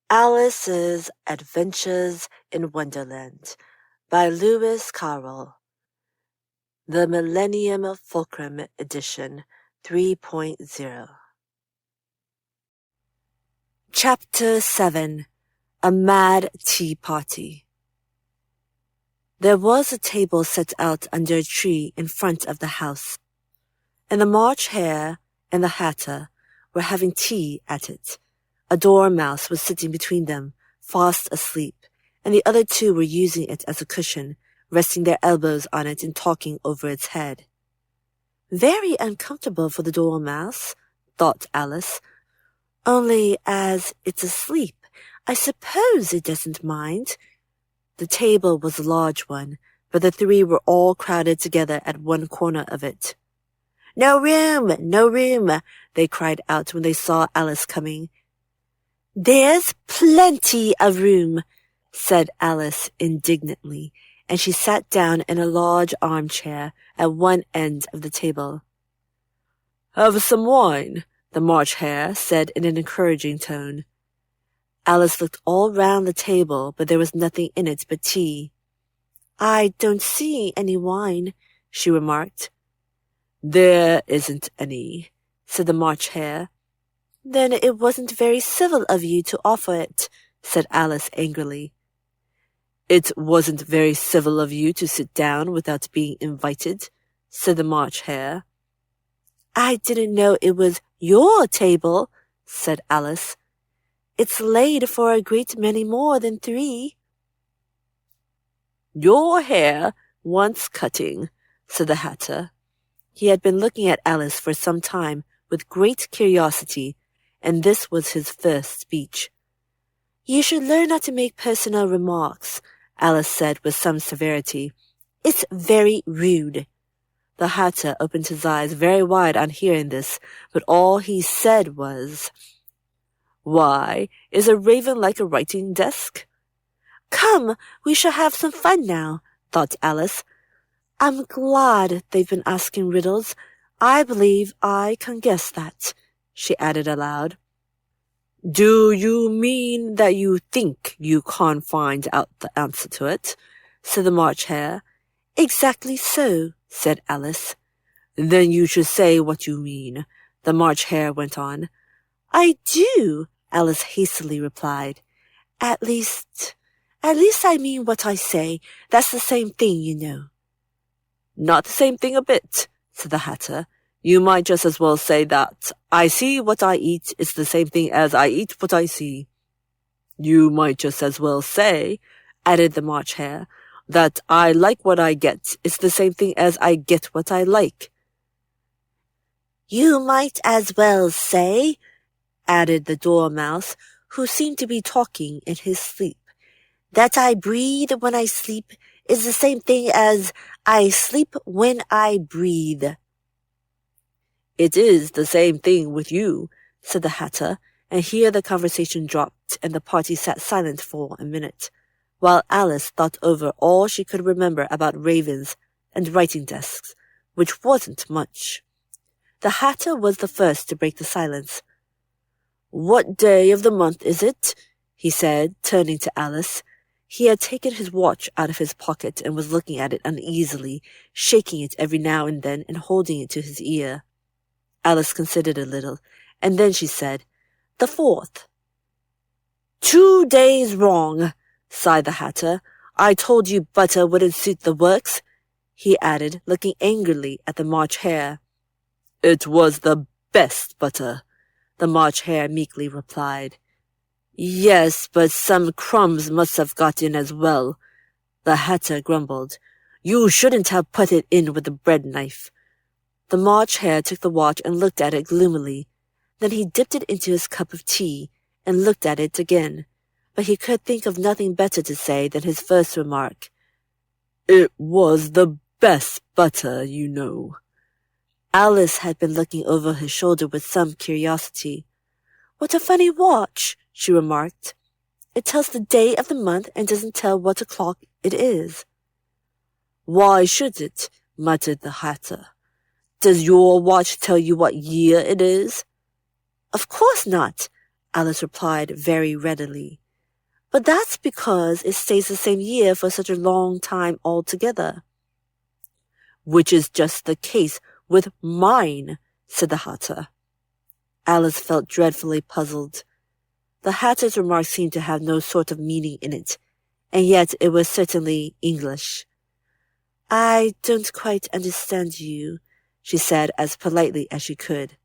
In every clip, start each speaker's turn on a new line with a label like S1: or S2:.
S1: Alice's Adventures in Wonderland by Lewis Carroll. The Millennium Fulcrum Edition 3.0. Chapter 7. A Mad Tea Party. There was a table set out under a tree in front of the house, and the March Hare and the Hatter were having tea at it. A dormouse was sitting between them, fast asleep, and the other two were using it as a cushion, resting their elbows on it and talking over its head. Very uncomfortable for the dormouse, thought Alice. Only as it's asleep, I suppose it doesn't mind. The table was a large one, but the three were all crowded together at one corner of it. "No room! No room!" they cried out when they saw Alice coming. "There's plenty of room," said Alice indignantly, and she sat down in a large armchair at one end of the table. "Have some wine," the March Hare said in an encouraging tone. Alice looked all round the table, but there was nothing in it but tea. "I don't see any wine," she remarked. "There isn't any," said the March Hare. "Then it wasn't very civil of you to offer it," said Alice angrily. "It wasn't very civil of you to sit down without being invited," said the March Hare. "I didn't know it was your table," said Alice. "It's laid for a great many more than 3. "Your hair wants cutting," said the Hatter. He had been looking at Alice for some time with great curiosity, and this was his first speech. "You should learn not to make personal remarks," Alice said with some severity. "It's very rude." The Hatter opened his eyes very wide on hearing this, but all he said was, "Why, is a raven like a writing desk?" "Come, we shall have some fun now," thought Alice. "I'm glad they've been asking riddles. I believe I can guess that," she added aloud. "Do you mean that you think you can't find out the answer to it?" said the March Hare. "Exactly so," said Alice. "Then you should say what you mean," the March Hare went on. "I do," Alice hastily replied. At least I mean what I say. That's the same thing, you know." "Not the same thing a bit," said the Hatter. "You might just as well say that I see what I eat is the same thing as I eat what I see." "You might just as well say," added the March Hare, "that I like what I get is the same thing as I get what I like." "You might as well say," added the Dormouse, who seemed to be talking in his sleep, "that I breathe when I sleep is the same thing as I sleep when I breathe." "It is the same thing with you," said the Hatter, and here the conversation dropped and the party sat silent for a minute, while Alice thought over all she could remember about ravens and writing desks, which wasn't much. The Hatter was the first to break the silence. "What day of the month is it?" he said, turning to Alice. He had taken his watch out of his pocket and was looking at it uneasily, shaking it every now and then and holding it to his ear. Alice considered a little, and then she said, "The 4th." "2 days wrong," sighed the Hatter. "I told you butter wouldn't suit the works," he added, looking angrily at the March Hare. "It was the best butter," the March Hare meekly replied. "Yes, but some crumbs must have got in as well," the Hatter grumbled. "You shouldn't have put it in with the bread knife." The March Hare took the watch and looked at it gloomily. Then he dipped it into his cup of tea and looked at it again, but he could think of nothing better to say than his first remark. "It was the best butter, you know." Alice had been looking over his shoulder with some curiosity. "What a funny watch," she remarked. "It tells the day of the month and doesn't tell what o'clock it is." "Why should it?" muttered the Hatter. "Does your watch tell you what year it is?" "Of course not. Alice replied very readily. But that's because it stays the same year for such a long time altogether. Which is just the case with mine, said the Hatter. Alice felt dreadfully puzzled. The Hatter's remark seemed to have no sort of meaning in it, and yet it was certainly English. I don't quite understand you, she said as politely as she could.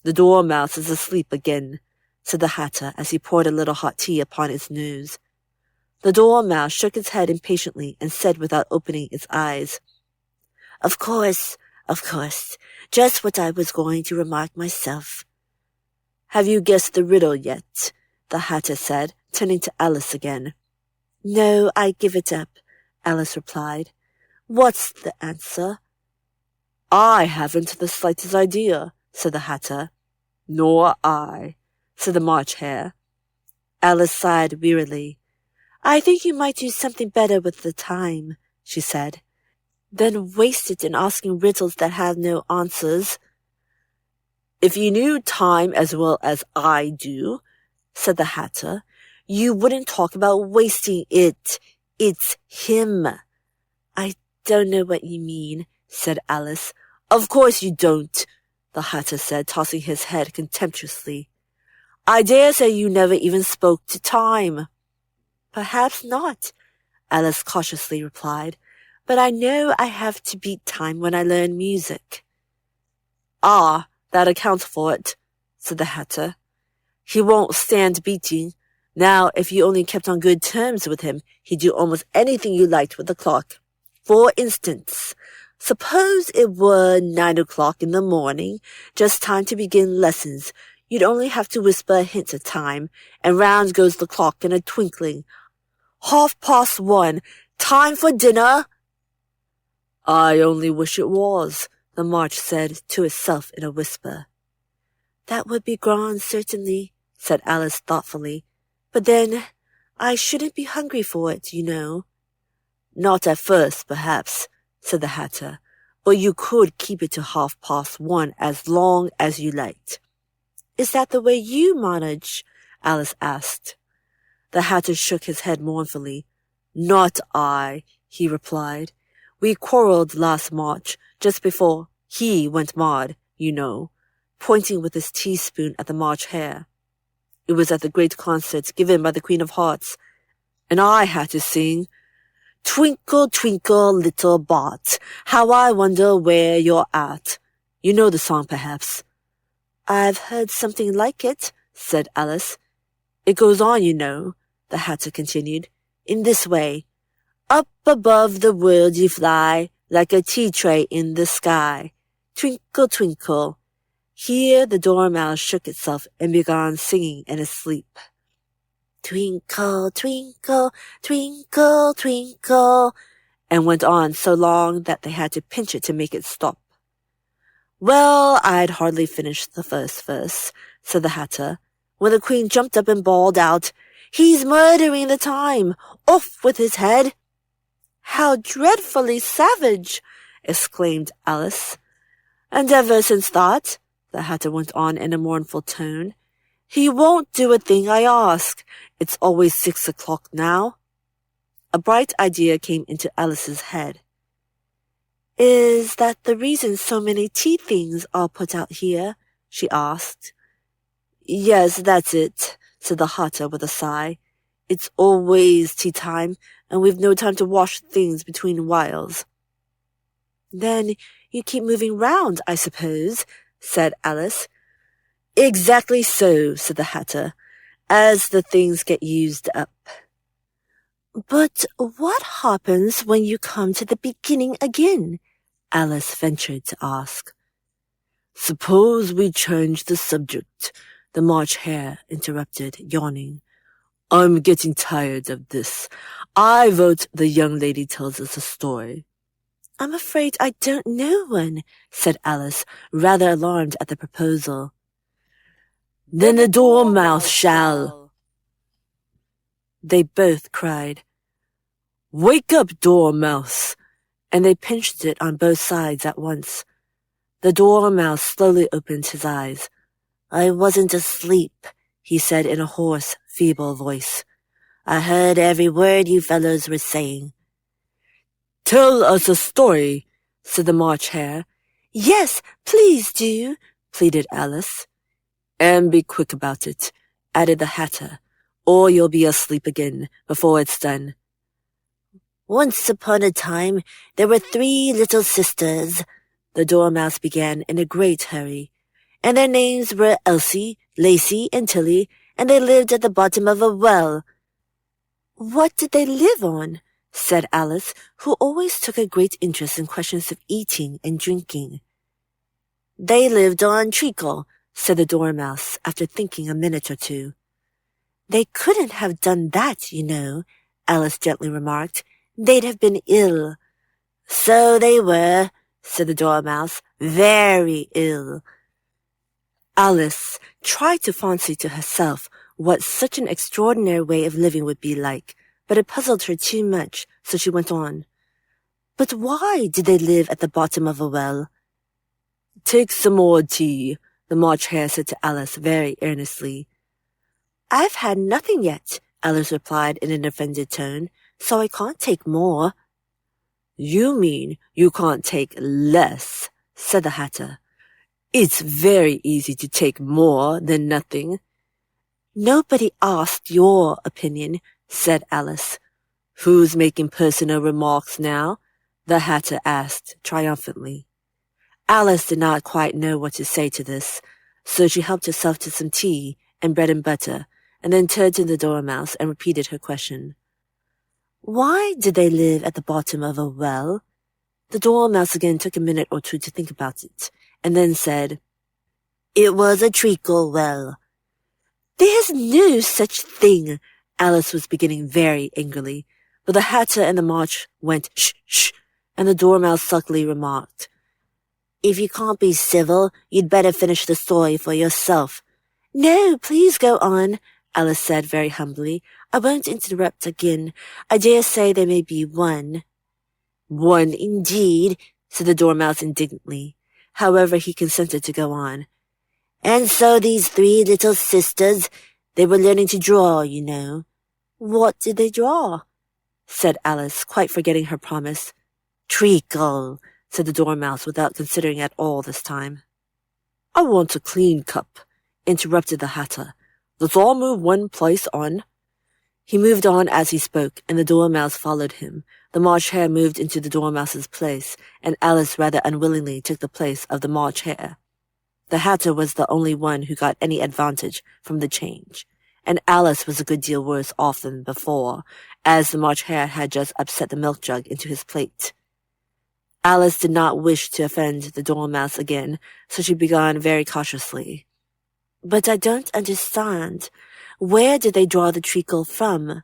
S1: The Dormouse is asleep again, said the Hatter as he poured a little hot tea upon its nose. The Dormouse shook its head impatiently and said without opening its eyes, Of course, just what I was going to remark myself. Have you guessed the riddle yet? The Hatter said, turning to Alice again. No, I give it up, Alice replied. What's the answer? I haven't the slightest idea, said the Hatter. Nor I, said the March Hare. Alice sighed wearily. I think you might do something better with the time, she said, than waste it in asking riddles that have no answers. If you knew time as well as I do, said the Hatter, you wouldn't talk about wasting it. It's him. I don't know what you mean, said Alice. Of course you don't, the Hatter said, tossing his head contemptuously. I dare say you never even spoke to time. Perhaps not, Alice cautiously replied, but I know I have to beat time when I learn music. Ah, that accounts for it, said the Hatter. He won't stand beating. Now, if you only kept on good terms with him, he'd do almost anything you liked with the clock. For instance, suppose it were 9 o'clock in the morning, just time to begin lessons. You'd only have to whisper a hint at time, and round goes the clock in a twinkling. 1:30, time for dinner! I only wish it was, the March said to itself in a whisper. That would be grand, certainly, said Alice thoughtfully. But then, I shouldn't be hungry for it, you know. Not at first, perhaps, said the Hatter, but you could keep it to 1:30 as long as you liked. Is that the way you manage? Alice asked. The Hatter shook his head mournfully. Not I, he replied. We quarrelled last March, just before he went mad, you know, pointing with his teaspoon at the March Hare. It was at the great concert given by the Queen of Hearts, and I had to sing, Twinkle, twinkle, little bot, how I wonder where you're at. You know the song, perhaps. I've heard something like it, said Alice. It goes on, you know, the Hatter continued, in this way. Up above the world you fly, like a tea tray in the sky. Twinkle, twinkle. Here the Dormouse shook itself and began singing in its sleep. Twinkle, twinkle, twinkle, twinkle, and went on so long that they had to pinch it to make it stop. Well, I'd hardly finished the first verse, said the Hatter, when the Queen jumped up and bawled out, He's murdering the time! Off with his head! How dreadfully savage! Exclaimed Alice. And ever since that, the Hatter went on in a mournful tone, he won't do a thing I ask. It's always 6 o'clock now. A bright idea came into Alice's head. Is that the reason so many tea things are put out here? She asked. Yes, that's it, said the Hatter with a sigh. It's always tea time, and we've no time to wash things between whiles. Then you keep moving round, I suppose, said Alice. Exactly so, said the Hatter, as the things get used up. But what happens when you come to the beginning again? Alice ventured to ask. Suppose we change the subject, the March Hare interrupted, yawning. I'm getting tired of this. I vote the young lady tells us a story. I'm afraid I don't know one, said Alice, rather alarmed at the proposal. Then the Dormouse shall. They both cried, Wake up, Dormouse! And they pinched it on both sides at once. The Dormouse slowly opened his eyes. I wasn't asleep, he said in a hoarse, feeble voice. "I heard every word you fellows were saying." "Tell us a story," said the March Hare. "Yes, please do," pleaded Alice. "And be quick about it," added the Hatter, "or you'll be asleep again before it's done." "Once upon a time, there were 3 little sisters," the Dormouse began in a great hurry, "and their names were Elsie, Lacey, and Tilly, and they lived at the bottom of a well." "What did they live on?" said Alice, who always took a great interest in questions of eating and drinking. "They lived on treacle," said the Dormouse, after thinking a minute or two. "They couldn't have done that, you know," Alice gently remarked. "They'd have been ill." "So they were," said the Dormouse, "very ill." Alice tried to fancy to herself what such an extraordinary way of living would be like, but it puzzled her too much, so she went on. "But why did they live at the bottom of a well?" "Take some more tea," the March Hare said to Alice very earnestly. "I've had nothing yet," Alice replied in an offended tone, "so I can't take more." "You mean you can't take less," said the Hatter. "It's very easy to take more than nothing." "Nobody asked your opinion," said Alice. "Who's making personal remarks now?" the Hatter asked triumphantly. Alice did not quite know what to say to this, so she helped herself to some tea and bread and butter, and then turned to the Dormouse and repeated her question. "Why did they live at the bottom of a well?" The Dormouse again took a minute or two to think about it, and then said, "It was a treacle well." "There's no such thing," Alice was beginning very angrily, but the Hatter and the March went, "Shh, shh," and the Dormouse sulkily remarked, "If you can't be civil, you'd better finish the story for yourself." "No, please go on," Alice said very humbly. "I won't interrupt again. I dare say there may be one." "One indeed," said the Dormouse indignantly. However, he consented to go on. "And so these 3 little sisters, they were learning to draw, you know." "What did they draw?" said Alice, quite forgetting her promise. "Treacle," said the Dormouse without considering at all this time. "I want a clean cup," interrupted the Hatter. "Let's all move one place on." He moved on as he spoke, and the Dormouse followed him. The March Hare moved into the Dormouse's place, and Alice rather unwillingly took the place of the March Hare. The Hatter was the only one who got any advantage from the change, and Alice was a good deal worse off than before, as the March Hare had just upset the milk jug into his plate. Alice did not wish to offend the Dormouse again, so she began very cautiously. "But I don't understand. Where did they draw the treacle from?"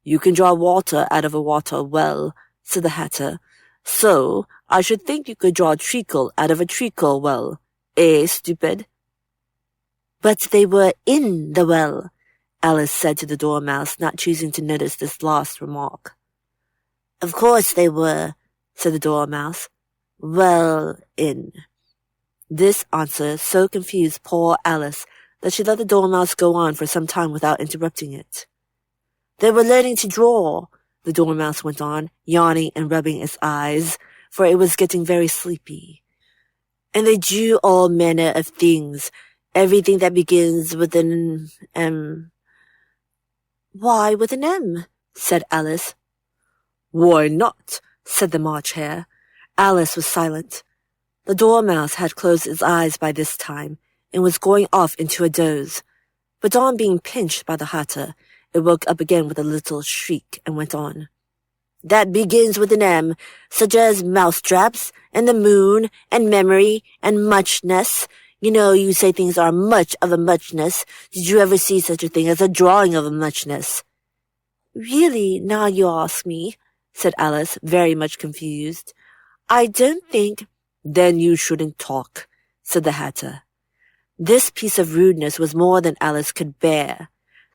S1: "You can draw water out of a water well," said the Hatter. "So I should think you could draw treacle out of a treacle well. Eh, stupid?" "But they were in the well," Alice said to the Dormouse, not choosing to notice this last remark. "Of course they were," said the Dormouse. "Well in." This answer so confused poor Alice that she let the Dormouse go on for some time without interrupting it. "They were learning to draw," the Dormouse went on, yawning and rubbing its eyes, for it was getting very sleepy. "And they drew all manner of things, everything that begins with an M." "Why with an M?" said Alice. "Why not?" said the March Hare. Alice was silent. The Dormouse had closed its eyes by this time, and was going off into a doze. But on being pinched by the Hatter, it woke up again with a little shriek and went on. "That begins with an M, such as mousetraps, and the moon, and memory, and muchness. You know, you say things are much of a muchness. Did you ever see such a thing as a drawing of a muchness?" "Really, now you ask me," said Alice, very much confused. "I don't think—" "Then you shouldn't talk," said the Hatter. This piece of rudeness was more than Alice could bear.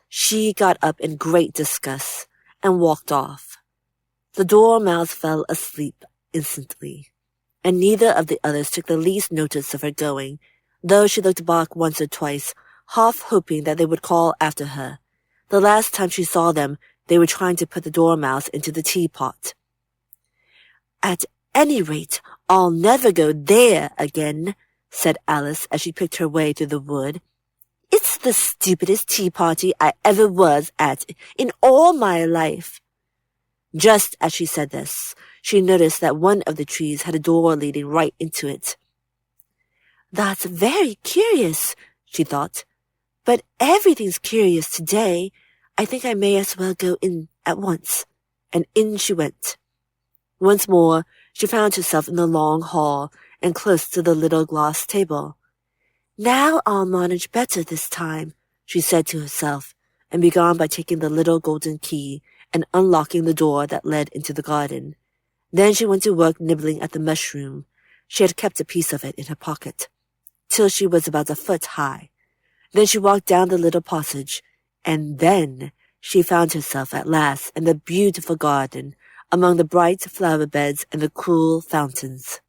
S1: She got up in great disgust and walked off. The Dormouse fell asleep instantly, and neither of the others took the least notice of her going, though she looked back once or twice, half hoping that they would call after her. The last time she saw them, they were trying to put the dormouse into the teapot. "At any rate, I'll never go there again," said Alice as she picked her way through the wood. "It's the stupidest tea party I ever was at in all my life." Just as she said this, she noticed that one of the trees had a door leading right into it. "That's very curious," she thought. "But everything's curious today. I think I may as well go in at once." And in she went. Once more, she found herself in the long hall and close to the little glass table. "Now I'll manage better this time," she said to herself, and began by taking the little golden key and unlocking the door that led into the garden. Then she went to work nibbling at the mushroom. She had kept a piece of it in her pocket, till she was about a foot high. Then she walked down the little passage, and then she found herself at last in the beautiful garden, among the bright flower beds and the cool fountains.